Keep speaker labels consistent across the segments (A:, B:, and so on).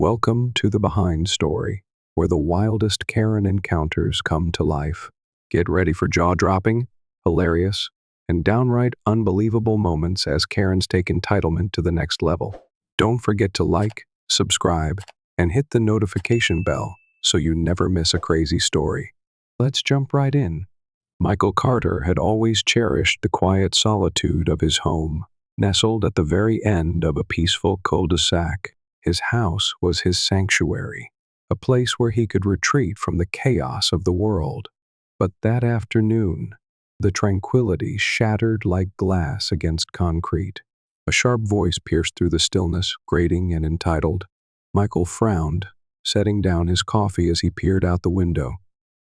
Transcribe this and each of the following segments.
A: Welcome to the Behind Story, where the wildest Karen encounters come to life. Get ready for jaw-dropping, hilarious, and downright unbelievable moments as Karens take entitlement to the next level. Don't forget to like, subscribe, and hit the notification bell so you never miss a crazy story. Let's jump right in. Michael Carter had always cherished the quiet solitude of his home. Nestled at the very end of a peaceful cul-de-sac, his house was his sanctuary, a place where he could retreat from the chaos of the world. But that afternoon, the tranquility shattered like glass against concrete. A sharp voice pierced through the stillness, grating and entitled. Michael frowned, setting down his coffee as he peered out the window.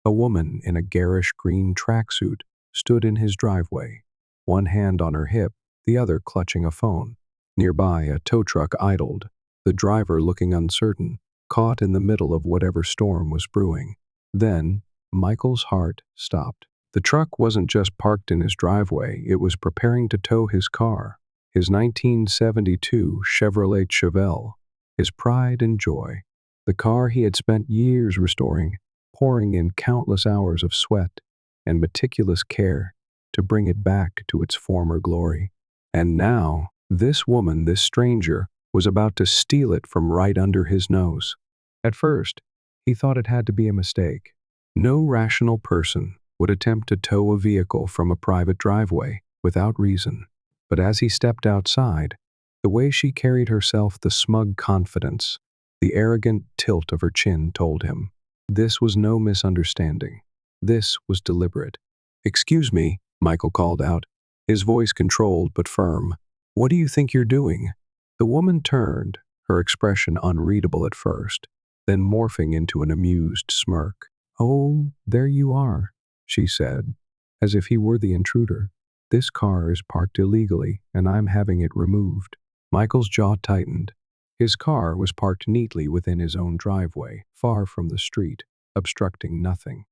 A: A woman in a garish green tracksuit stood in his driveway, one hand on her hip, the other clutching a phone. Nearby, a tow truck idled, the driver looking uncertain, caught in the middle of whatever storm was brewing. Then, Michael's heart stopped. The truck wasn't just parked in his driveway, it was preparing to tow his car, his 1972 Chevrolet Chevelle, his pride and joy, the car he had spent years restoring, pouring in countless hours of sweat and meticulous care to bring it back to its former glory. And now, this woman, this stranger, was about to steal it from right under his nose. At first, he thought it had to be a mistake. No rational person would attempt to tow a vehicle from a private driveway without reason. But as he stepped outside, the way she carried herself, the smug confidence, the arrogant tilt of her chin told him, this was no misunderstanding. This was deliberate. "Excuse me," Michael called out, his voice controlled but firm. "What do you think you're doing?" The woman turned, her expression unreadable at first, then morphing into an amused smirk. "Oh, there you are," she said, as if he were the intruder. "This car is parked illegally, and I'm having it removed." Michael's jaw tightened. His car was parked neatly within his own driveway, far from the street, obstructing nothing.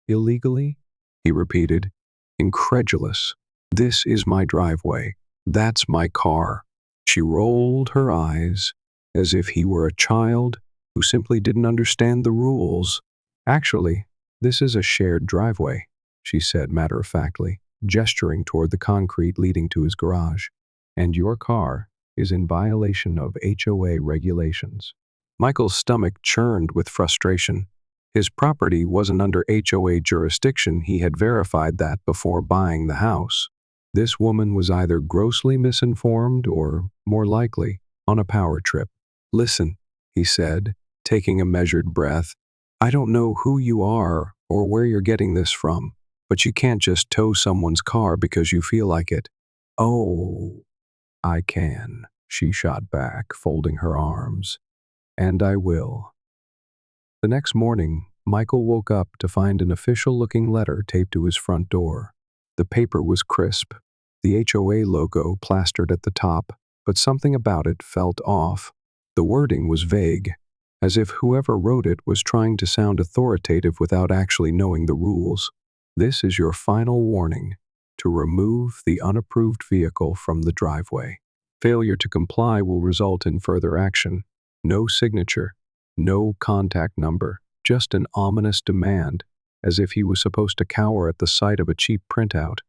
A: "Illegally?" he repeated, incredulous. "This is my driveway. That's my car." She rolled her eyes as if he were a child who simply didn't understand the rules. "Actually, this is a shared driveway," she said matter-of-factly, gesturing toward the concrete leading to his garage. "And your car is in violation of HOA regulations." Michael's stomach churned with frustration. His property wasn't under HOA jurisdiction. He had verified that before buying the house. This woman was either grossly misinformed or, more likely, on a power trip. "Listen," he said, taking a measured breath. "I don't know who you are or where you're getting this from, but you can't just tow someone's car because you feel like it." "Oh, I can," she shot back, folding her arms. "And I will." The next morning, Michael woke up to find an official-looking letter taped to his front door. The paper was crisp, the HOA logo plastered at the top, but something about it felt off. The wording was vague, as if whoever wrote it was trying to sound authoritative without actually knowing the rules. "This is your final warning to remove the unapproved vehicle from the driveway. Failure to comply will result in further action." No signature, no contact number, just an ominous demand, as if he was supposed to cower at the sight of a cheap printout.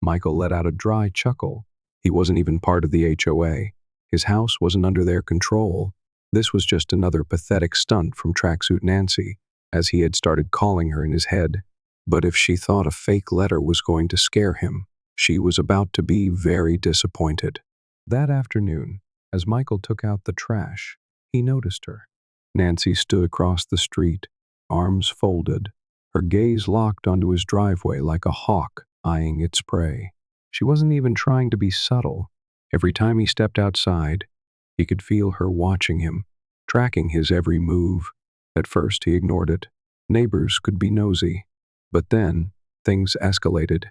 A: Michael let out a dry chuckle. He wasn't even part of the HOA. His house wasn't under their control. This was just another pathetic stunt from Tracksuit Nancy, as he had started calling her in his head. But if she thought a fake letter was going to scare him, she was about to be very disappointed. That afternoon, as Michael took out the trash, he noticed her. Nancy stood across the street, arms folded, her gaze locked onto his driveway like a hawk eyeing its prey. She wasn't even trying to be subtle. Every time he stepped outside, he could feel her watching him, tracking his every move. At first, he ignored it. Neighbors could be nosy. But then, things escalated.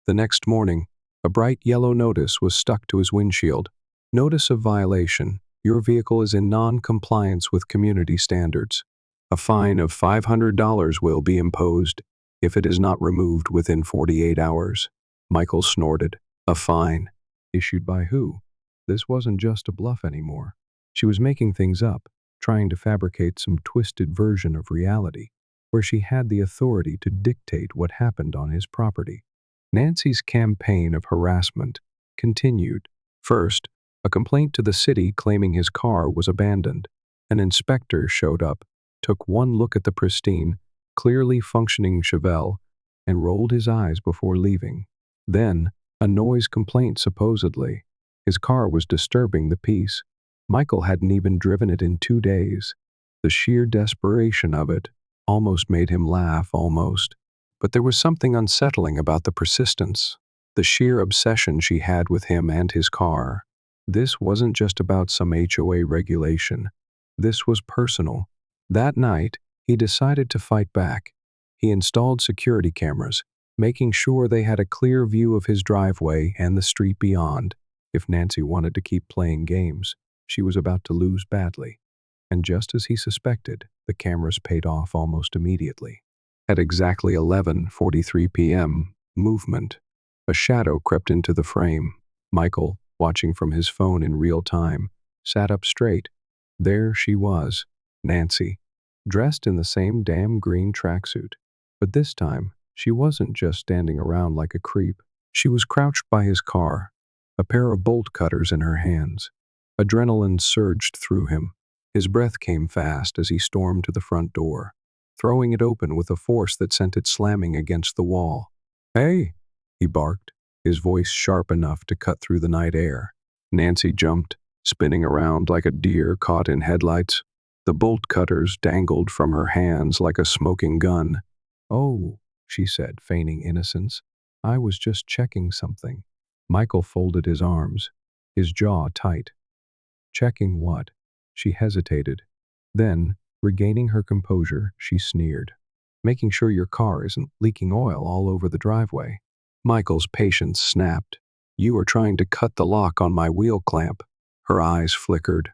A: The next morning, a bright yellow notice was stuck to his windshield. "Notice of violation. Your vehicle is in non-compliance with community standards. A fine of $500 will be imposed if it is not removed within 48 hours. Michael snorted. A fine? Issued by who? This wasn't just a bluff anymore. She was making things up, trying to fabricate some twisted version of reality, where she had the authority to dictate what happened on his property. Nancy's campaign of harassment continued. First, a complaint to the city claiming his car was abandoned. An inspector showed up, took one look at the pristine, clearly functioning Chevelle, and rolled his eyes before leaving. Then, a noise complaint supposedly. His car was disturbing the peace. Michael hadn't even driven it in 2 days. The sheer desperation of it almost made him laugh, almost. But there was something unsettling about the persistence, the sheer obsession she had with him and his car. This wasn't just about some HOA regulation. This was personal. That night, he decided to fight back. He installed security cameras, making sure they had a clear view of his driveway and the street beyond. If Nancy wanted to keep playing games, she was about to lose badly. And just as he suspected, the cameras paid off almost immediately. At exactly 11:43 p.m., movement. A shadow crept into the frame. Michael, watching from his phone in real time, sat up straight. There she was, Nancy, dressed in the same damn green tracksuit. But this time, she wasn't just standing around like a creep. She was crouched by his car, a pair of bolt cutters in her hands. Adrenaline surged through him. His breath came fast as he stormed to the front door, throwing it open with a force that sent it slamming against the wall. "Hey!" he barked, his voice sharp enough to cut through the night air. Nancy jumped, spinning around like a deer caught in headlights. The bolt cutters dangled from her hands like a smoking gun. "Oh," she said, feigning innocence. "I was just checking something." Michael folded his arms, his jaw tight. "Checking what?" She hesitated. Then, regaining her composure, she sneered. "Making sure your car isn't leaking oil all over the driveway." Michael's patience snapped. "You are trying to cut the lock on my wheel clamp." Her eyes flickered.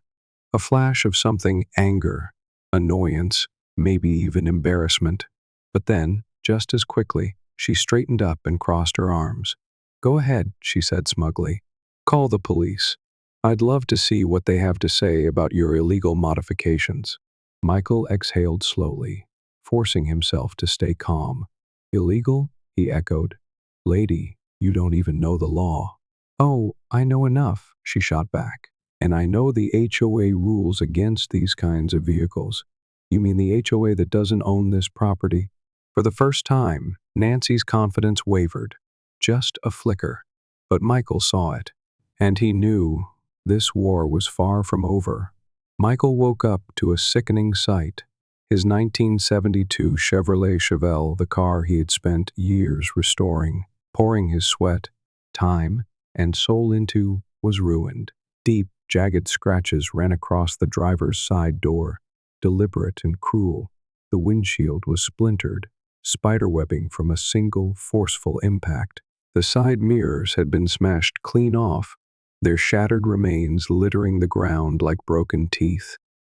A: A flash of something: anger, annoyance, maybe even embarrassment. But then, just as quickly, she straightened up and crossed her arms. "Go ahead," she said smugly. "Call the police. I'd love to see what they have to say about your illegal modifications." Michael exhaled slowly, forcing himself to stay calm. "Illegal?" he echoed. "Lady, you don't even know the law." "Oh, I know enough," she shot back. "And I know the HOA rules against these kinds of vehicles." "You mean the HOA that doesn't own this property?" For the first time, Nancy's confidence wavered. Just a flicker. But Michael saw it. And he knew this war was far from over. Michael woke up to a sickening sight. His 1972 Chevrolet Chevelle, the car he had spent years restoring, pouring his sweat, time, and soul into, was ruined. Deep, jagged scratches ran across the driver's side door, deliberate and cruel. The windshield was splintered, spiderwebbing from a single, forceful impact. The side mirrors had been smashed clean off, their shattered remains littering the ground like broken teeth.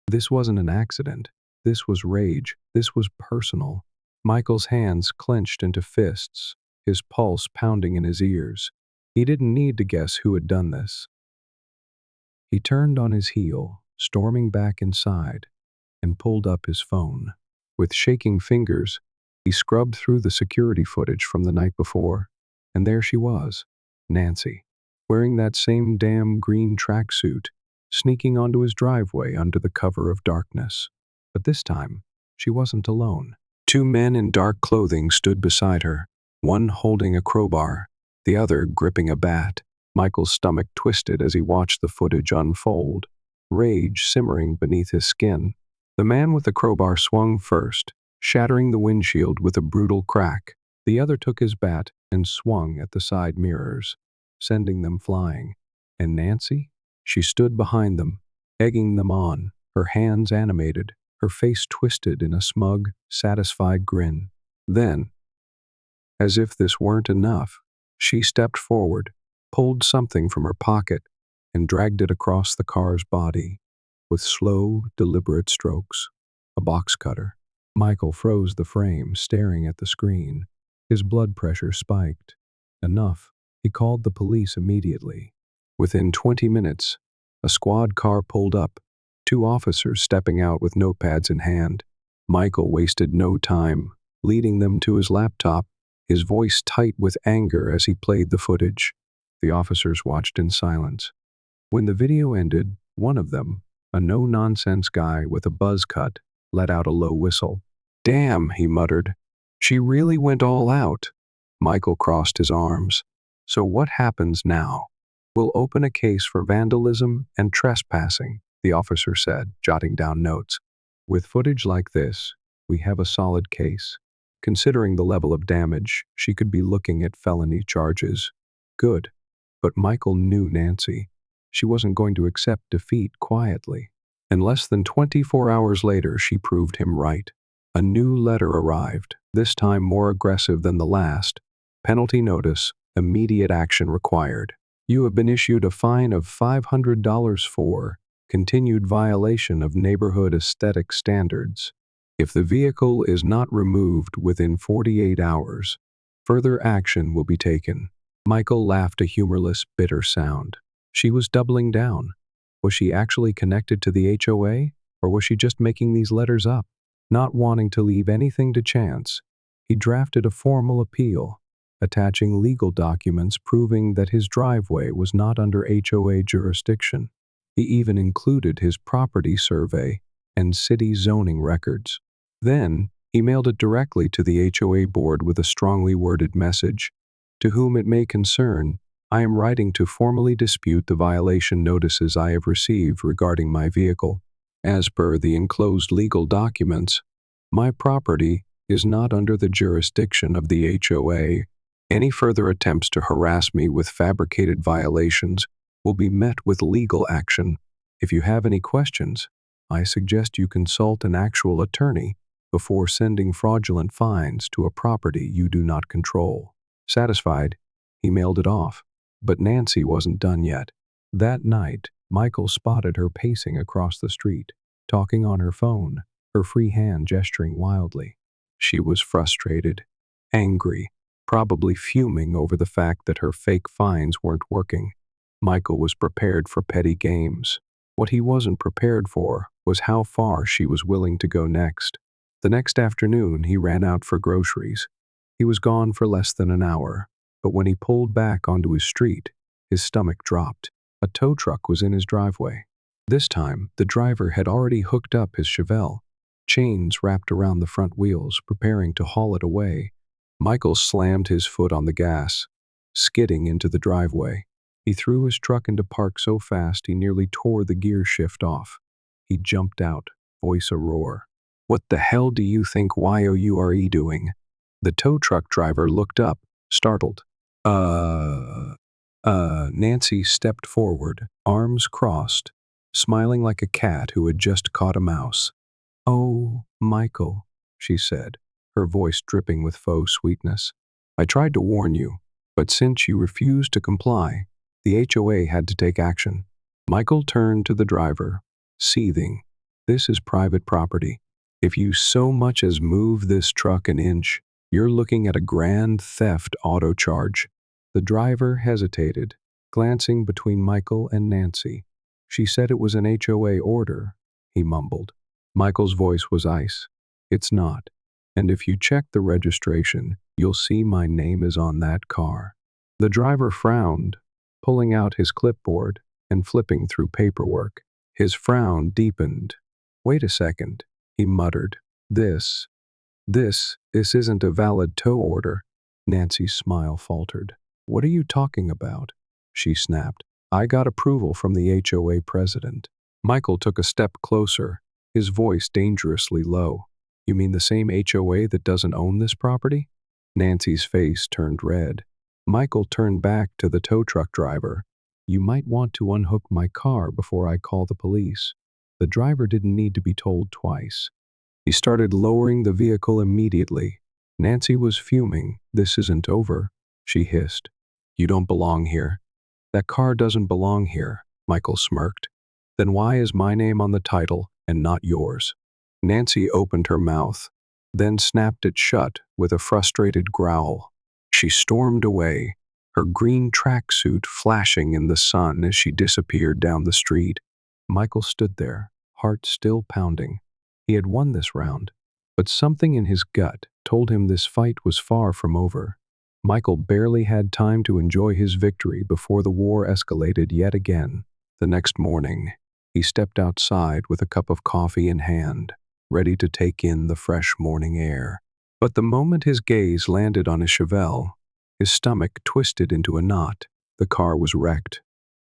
A: This wasn't an accident. This was rage. This was personal. Michael's hands clenched into fists, his pulse pounding in his ears. He didn't need to guess who had done this. He turned on his heel, storming back inside, and pulled up his phone. With shaking fingers, he scrubbed through the security footage from the night before, and there she was, Nancy, wearing that same damn green tracksuit, sneaking onto his driveway under the cover of darkness. But this time, she wasn't alone. 2 men in dark clothing stood beside her, one holding a crowbar, the other gripping a bat. Michael's stomach twisted as he watched the footage unfold, rage simmering beneath his skin. The man with the crowbar swung first, shattering the windshield with a brutal crack. The other took his bat and swung at the side mirrors, sending them flying. And Nancy? She stood behind them, egging them on, her hands animated, her face twisted in a smug, satisfied grin. Then, as if this weren't enough, she stepped forward, pulled something from her pocket, and dragged it across the car's body with slow, deliberate strokes. A box cutter. Michael froze the frame, staring at the screen. His blood pressure spiked. Enough. He called the police immediately. Within 20 minutes, a squad car pulled up, two officers stepping out with notepads in hand. Michael wasted no time, leading them to his laptop, his voice tight with anger as he played the footage. The officers watched in silence. When the video ended, one of them, a no-nonsense guy with a buzz cut, let out a low whistle. "Damn," he muttered. "She really went all out." Michael crossed his arms. "So what happens now?" "We'll open a case for vandalism and trespassing," the officer said, jotting down notes. "With footage like this, we have a solid case. Considering the level of damage, she could be looking at felony charges." Good. But Michael knew Nancy. She wasn't going to accept defeat quietly. And less than 24 hours later, she proved him right. A new letter arrived, this time more aggressive than the last. Penalty notice, immediate action required. You have been issued a fine of $500 for continued violation of neighborhood aesthetic standards. If the vehicle is not removed within 48 hours, further action will be taken. Michael laughed a humorless, bitter sound. She was doubling down. Was she actually connected to the HOA, or was she just making these letters up? Not wanting to leave anything to chance, he drafted a formal appeal, attaching legal documents proving that his driveway was not under HOA jurisdiction. He even included his property survey and city zoning records. Then, he mailed it directly to the HOA board with a strongly worded message. "To whom it may concern, I am writing to formally dispute the violation notices I have received regarding my vehicle. As per the enclosed legal documents, my property is not under the jurisdiction of the HOA. Any further attempts to harass me with fabricated violations will be met with legal action. If you have any questions, I suggest you consult an actual attorney before sending fraudulent fines to a property you do not control." Satisfied, he mailed it off. But Nancy wasn't done yet. That night, Michael spotted her pacing across the street, talking on her phone, her free hand gesturing wildly. She was frustrated, angry, probably fuming over the fact that her fake fines weren't working. Michael was prepared for petty games. What he wasn't prepared for was how far she was willing to go next. The next afternoon, he ran out for groceries. He was gone for less than an hour, but when he pulled back onto his street, his stomach dropped. A tow truck was in his driveway. This time, the driver had already hooked up his Chevelle, chains wrapped around the front wheels, preparing to haul it away. Michael slammed his foot on the gas, skidding into the driveway. He threw his truck into park so fast he nearly tore the gear shift off. He jumped out, voice a roar. "What the hell do you think YOURE doing?" The tow truck driver looked up, startled. Nancy stepped forward, arms crossed, smiling like a cat who had just caught a mouse. "Oh, Michael," she said, her voice dripping with faux sweetness. "I tried to warn you, but since you refused to comply, the HOA had to take action." Michael turned to the driver, seething. "This is private property. If you so much as move this truck an inch, you're looking at a grand theft auto charge." The driver hesitated, glancing between Michael and Nancy. "She said it was an HOA order," he mumbled. Michael's voice was ice. "It's not. And if you check the registration, you'll see my name is on that car." The driver frowned, pulling out his clipboard and flipping through paperwork. His frown deepened. "Wait a second," he muttered. This isn't a valid tow order." Nancy's smile faltered. "What are you talking about?" she snapped. "I got approval from the HOA president." Michael took a step closer, his voice dangerously low. "You mean the same HOA that doesn't own this property?" Nancy's face turned red. Michael turned back to the tow truck driver. "You might want to unhook my car before I call the police." The driver didn't need to be told twice. He started lowering the vehicle immediately. Nancy was fuming. "This isn't over," she hissed. "You don't belong here." "That car doesn't belong here," Michael smirked. "Then why is my name on the title and not yours?" Nancy opened her mouth, then snapped it shut with a frustrated growl. She stormed away, her green tracksuit flashing in the sun as she disappeared down the street. Michael stood there, heart still pounding. He had won this round, but something in his gut told him this fight was far from over. Michael barely had time to enjoy his victory before the war escalated yet again. The next morning, he stepped outside with a cup of coffee in hand, ready to take in the fresh morning air. But the moment his gaze landed on his Chevelle, his stomach twisted into a knot. The car was wrecked.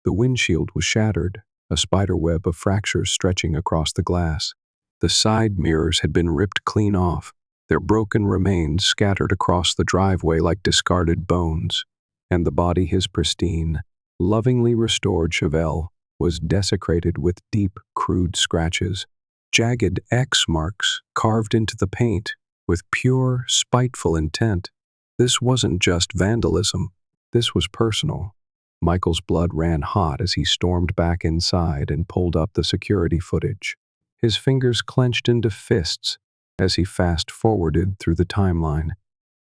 A: The windshield was shattered, a spiderweb of fractures stretching across the glass. The side mirrors had been ripped clean off, their broken remains scattered across the driveway like discarded bones. And the body, his pristine, lovingly restored Chevelle, was desecrated with deep, crude scratches, jagged X marks carved into the paint with pure, spiteful intent. This wasn't just vandalism. This was personal. Michael's blood ran hot as he stormed back inside and pulled up the security footage. His fingers clenched into fists as he fast-forwarded through the timeline,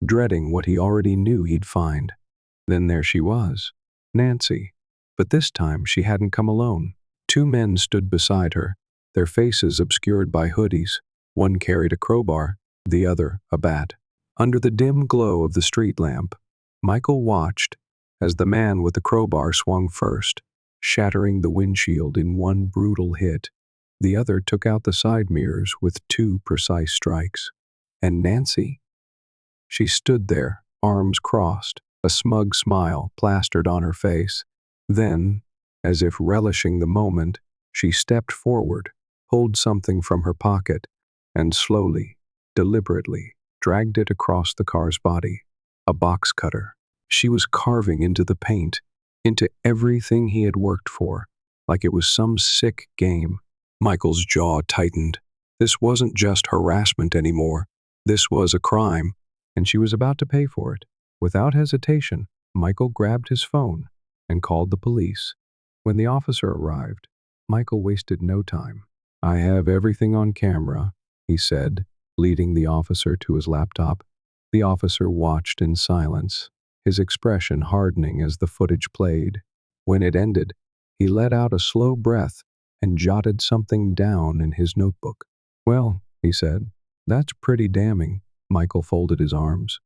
A: dreading what he already knew he'd find. Then there she was, Nancy. But this time she hadn't come alone. Two men stood beside her, their faces obscured by hoodies. One carried a crowbar, the other a bat. Under the dim glow of the street lamp, Michael watched as the man with the crowbar swung first, shattering the windshield in one brutal hit. The other took out the side mirrors with two precise strikes. And Nancy? She stood there, arms crossed, a smug smile plastered on her face. Then, as if relishing the moment, she stepped forward, pulled something from her pocket, and slowly, deliberately, dragged it across the car's body. A box cutter. She was carving into the paint, into everything he had worked for, like it was some sick game. Michael's jaw tightened. This wasn't just harassment anymore. This was a crime, and she was about to pay for it. Without hesitation, Michael grabbed his phone and called the police. When the officer arrived, Michael wasted no time. "I have everything on camera," he said, leading the officer to his laptop. The officer watched in silence, his expression hardening as the footage played. When it ended, he let out a slow breath and jotted something down in his notebook. "Well," he said, "that's pretty damning." Michael folded his arms.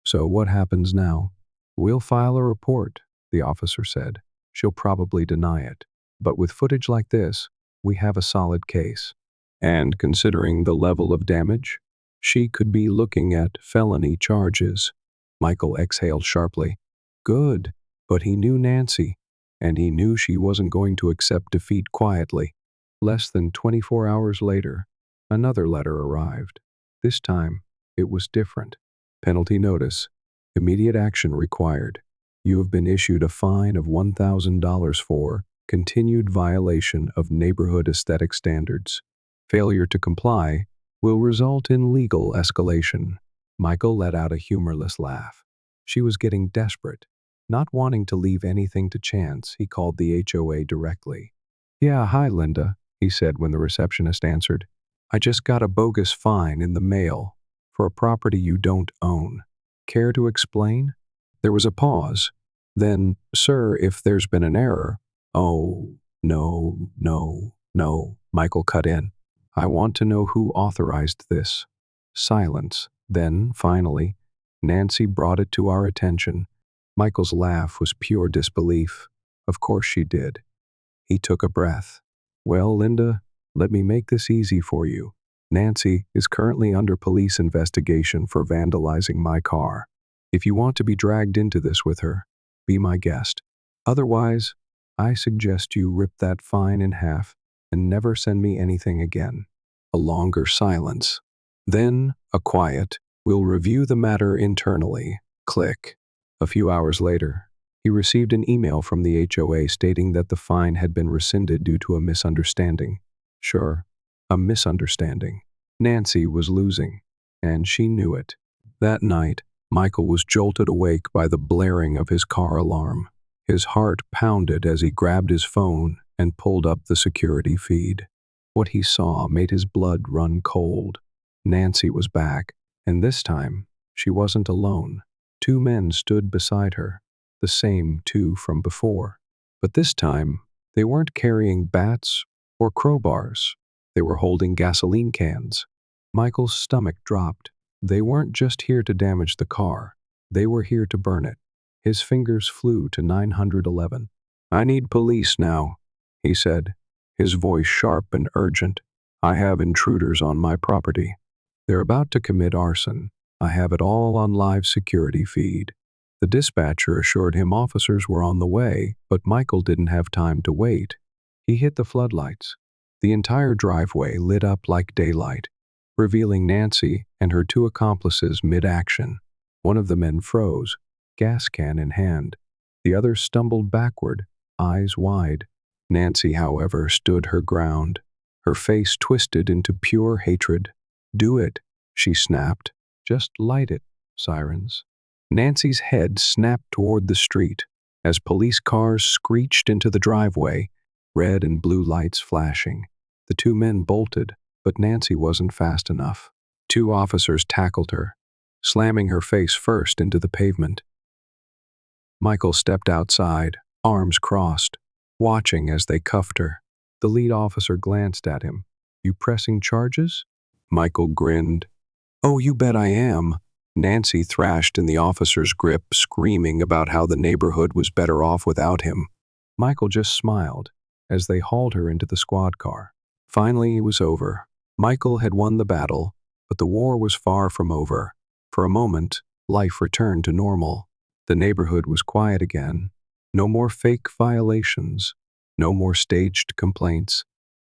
A: "So what happens now?" "We'll file a report," the officer said. "She'll probably deny it. But with footage like this, we have a solid case. And considering the level of damage, she could be looking at felony charges." Michael exhaled sharply. Good, but he knew Nancy, and he knew she wasn't going to accept defeat quietly. Less than 24 hours later, another letter arrived. This time, it was different. Penalty notice. Immediate action required. You have been issued a fine of $1,000 for continued violation of neighborhood aesthetic standards. Failure to comply will result in legal escalation. Michael let out a humorless laugh. She was getting desperate. Not wanting to leave anything to chance, he called the HOA directly. "Yeah, hi, Linda," he said when the receptionist answered. "I just got a bogus fine in the mail for a property you don't own. Care to explain?" There was a pause. Then, "Sir, if there's been an error—" "Oh, no," Michael cut in. "I want to know who authorized this." Silence. Then, finally, "Nancy brought it to our attention." Michael's laugh was pure disbelief. "Of course she did." He took a breath. "Well, Linda, let me make this easy for you. Nancy is currently under police investigation for vandalizing my car. If you want to be dragged into this with her, be my guest. Otherwise, I suggest you rip that fine in half and never send me anything again." A longer silence. Then a quiet, "We'll review the matter internally." Click. A few hours later, he received an email from the HOA stating that the fine had been rescinded due to a misunderstanding. Sure, a misunderstanding. Nancy was losing, and she knew it. That night, Michael was jolted awake by the blaring of his car alarm. His heart pounded as he grabbed his phone and pulled up the security feed. What he saw made his blood run cold. Nancy was back, and this time, she wasn't alone. Two men stood beside her, the same two from before. But this time, they weren't carrying bats or crowbars. They were holding gasoline cans. Michael's stomach dropped. They weren't just here to damage the car. They were here to burn it. His fingers flew to 911. "I need police now," he said, his voice sharp and urgent. "I have intruders on my property. They're about to commit arson. I have it all on live security feed." The dispatcher assured him officers were on the way, but Michael didn't have time to wait. He hit the floodlights. The entire driveway lit up like daylight, revealing Nancy and her two accomplices mid-action. One of the men froze, gas can in hand. The other stumbled backward, eyes wide. Nancy, however, stood her ground, her face twisted into pure hatred. "Do it," she snapped. "Just light it, sirens." Nancy's head snapped toward the street as police cars screeched into the driveway, red and blue lights flashing. The two men bolted, but Nancy wasn't fast enough. Two officers tackled her, slamming her face first into the pavement. Michael stepped outside, arms crossed, watching as they cuffed her. The lead officer glanced at him. "You pressing charges?" Michael grinned. "Oh, you bet I am." Nancy thrashed in the officer's grip, screaming about how the neighborhood was better off without him. Michael just smiled as they hauled her into the squad car. Finally, it was over. Michael had won the battle, but the war was far from over. For a moment, life returned to normal. The neighborhood was quiet again. No more fake violations. No more staged complaints.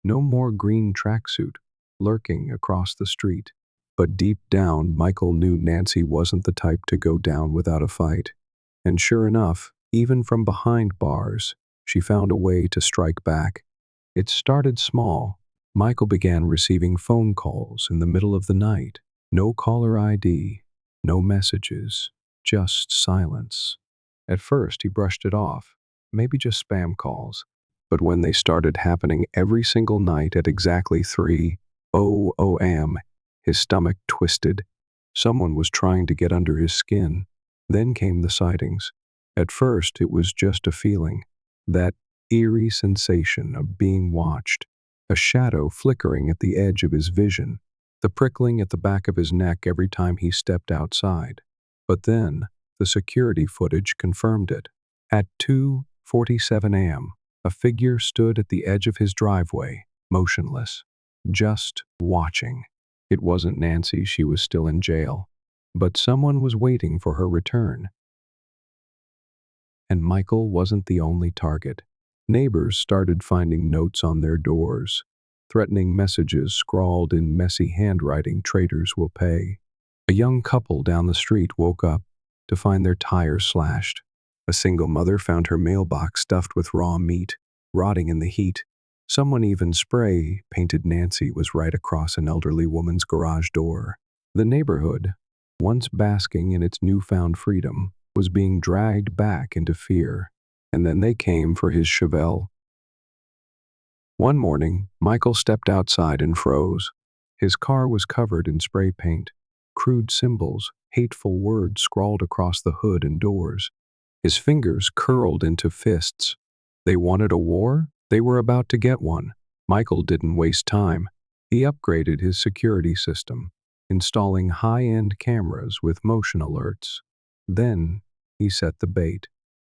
A: No more green tracksuit lurking across the street. But deep down, Michael knew Nancy wasn't the type to go down without a fight. And sure enough, even from behind bars, she found a way to strike back. It started small. Michael began receiving phone calls in the middle of the night. No caller ID, no messages, just silence. At first, he brushed it off, maybe just spam calls. But when they started happening every single night at exactly 3:00 a.m., his stomach twisted. Someone was trying to get under his skin. Then came the sightings. At first, it was just a feeling, that eerie sensation of being watched, a shadow flickering at the edge of his vision, the prickling at the back of his neck every time he stepped outside. But then, the security footage confirmed it. At 2:47 a.m., a figure stood at the edge of his driveway, motionless, just watching. It wasn't Nancy, she was still in jail, but someone was waiting for her return. And Michael wasn't the only target. Neighbors started finding notes on their doors, threatening messages scrawled in messy handwriting, "Traitors will pay." A young couple down the street woke up to find their tires slashed. A single mother found her mailbox stuffed with raw meat, rotting in the heat. Someone even spray-painted Nancy was right across an elderly woman's garage door. The neighborhood, once basking in its newfound freedom, was being dragged back into fear. And then they came for his Chevelle. One morning, Michael stepped outside and froze. His car was covered in spray paint, crude symbols, hateful words scrawled across the hood and doors. His fingers curled into fists. They wanted a war? They were about to get one. Michael didn't waste time. He upgraded his security system, installing high-end cameras with motion alerts. Then, he set the bait.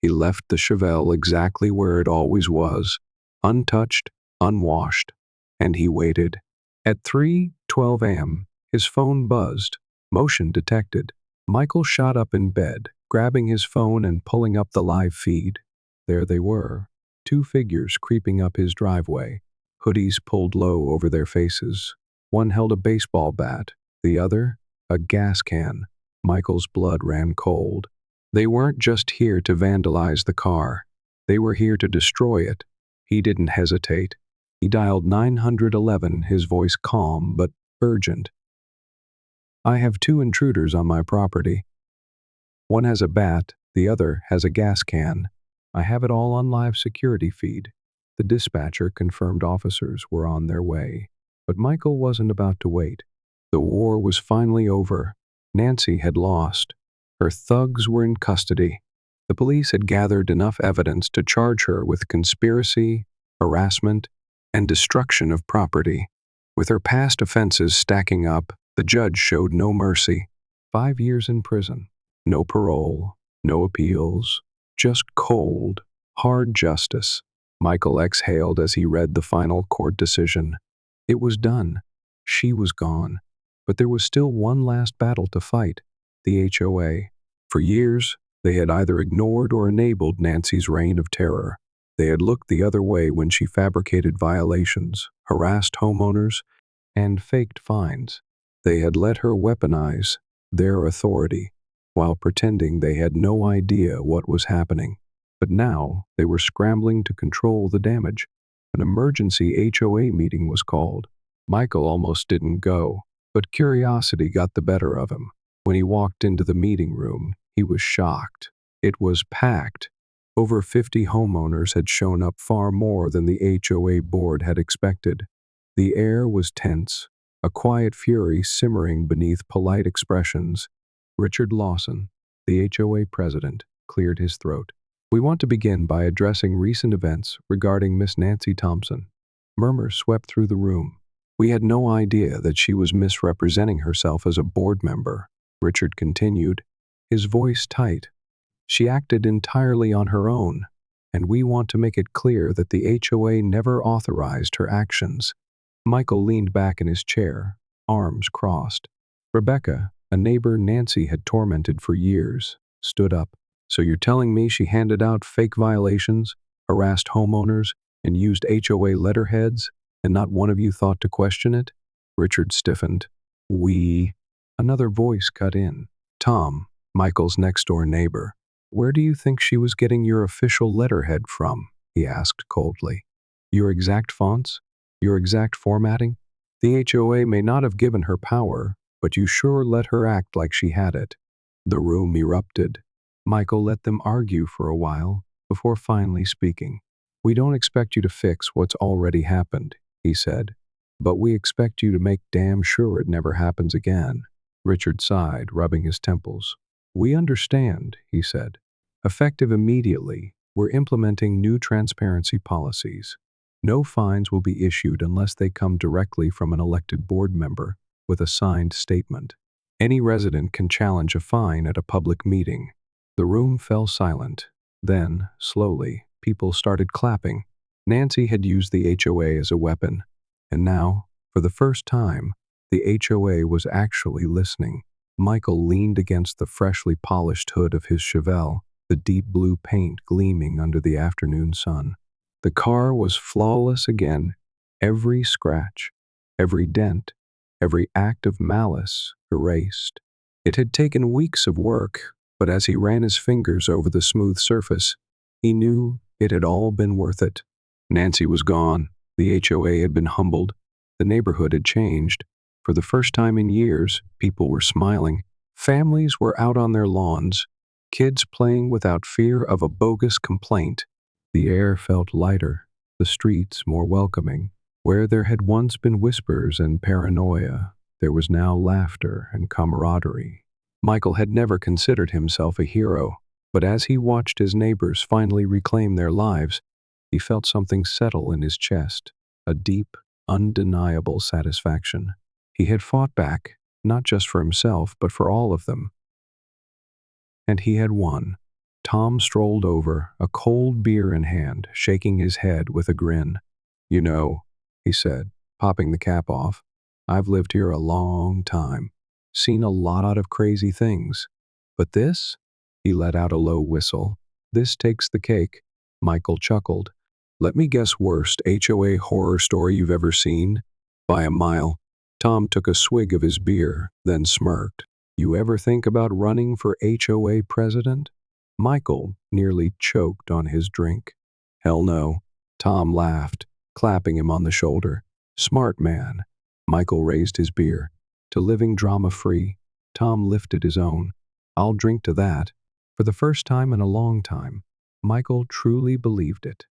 A: He left the Chevelle exactly where it always was, untouched, unwashed, and he waited. At 3:12 a.m., his phone buzzed. Motion detected. Michael shot up in bed, grabbing his phone and pulling up the live feed. There they were, two figures creeping up his driveway, hoodies pulled low over their faces. One held a baseball bat, the other, a gas can. Michael's blood ran cold. They weren't just here to vandalize the car. They were here to destroy it. He didn't hesitate. He dialed 911, his voice calm but urgent. "I have two intruders on my property. One has a bat, the other has a gas can. I have it all on live security feed." The dispatcher confirmed officers were on their way. But Michael wasn't about to wait. The war was finally over. Nancy had lost. Her thugs were in custody. The police had gathered enough evidence to charge her with conspiracy, harassment, and destruction of property. With her past offenses stacking up, the judge showed no mercy. 5 years in prison. No parole, no appeals, just cold, hard justice. Michael exhaled as he read the final court decision. It was done. She was gone. But there was still one last battle to fight, the HOA. For years, they had either ignored or enabled Nancy's reign of terror. They had looked the other way when she fabricated violations, harassed homeowners, and faked fines. They had let her weaponize their authority while pretending they had no idea what was happening. But now they were scrambling to control the damage. An emergency HOA meeting was called. Michael almost didn't go, but curiosity got the better of him. When he walked into the meeting room, he was shocked. It was packed. Over 50 homeowners had shown up, far more than the HOA board had expected. The air was tense, a quiet fury simmering beneath polite expressions. Richard Lawson, the HOA president, cleared his throat. "We want to begin by addressing recent events regarding Miss Nancy Thompson." Murmurs swept through the room. "We had no idea that she was misrepresenting herself as a board member," Richard continued, his voice tight. "She acted entirely on her own, and we want to make it clear that the HOA never authorized her actions." Michael leaned back in his chair, arms crossed. Rebecca, a neighbor Nancy had tormented for years, stood up. "So you're telling me she handed out fake violations, harassed homeowners, and used HOA letterheads, and not one of you thought to question it?" Richard stiffened. "We..." Another voice cut in. "Tom, Michael's next-door neighbor. Where do you think she was getting your official letterhead from?" he asked coldly. "Your exact fonts? Your exact formatting? The HOA may not have given her power, but you sure let her act like she had it." The room erupted. Michael let them argue for a while before finally speaking. "We don't expect you to fix what's already happened," he said, "but we expect you to make damn sure it never happens again." Richard sighed, rubbing his temples. "We understand," he said. "Effective immediately, we're implementing new transparency policies. No fines will be issued unless they come directly from an elected board member with a signed statement. Any resident can challenge a fine at a public meeting." The room fell silent. Then, slowly, people started clapping. Nancy had used the HOA as a weapon, and now, for the first time, the HOA was actually listening. Michael leaned against the freshly polished hood of his Chevelle, the deep blue paint gleaming under the afternoon sun. The car was flawless again. Every scratch, every dent, every act of malice erased. It had taken weeks of work, but as he ran his fingers over the smooth surface, he knew it had all been worth it. Nancy was gone. The HOA had been humbled. The neighborhood had changed. For the first time in years, people were smiling. Families were out on their lawns, kids playing without fear of a bogus complaint. The air felt lighter, the streets more welcoming. Where there had once been whispers and paranoia, there was now laughter and camaraderie. Michael had never considered himself a hero, but as he watched his neighbors finally reclaim their lives, he felt something settle in his chest, a deep, undeniable satisfaction. He had fought back, not just for himself, but for all of them. And he had won. Tom strolled over, a cold beer in hand, shaking his head with a grin. "You know," he said, popping the cap off, "I've lived here a long time, seen a lot of crazy things. But this?" He let out a low whistle. "This takes the cake." Michael chuckled. "Let me guess, worst HOA horror story you've ever seen? By a mile." Tom took a swig of his beer, then smirked. "You ever think about running for HOA president?" Michael nearly choked on his drink. "Hell no." Tom laughed, clapping him on the shoulder. "Smart man." Michael raised his beer. "To living drama-free." Tom lifted his own. "I'll drink to that." For the first time in a long time, Michael truly believed it.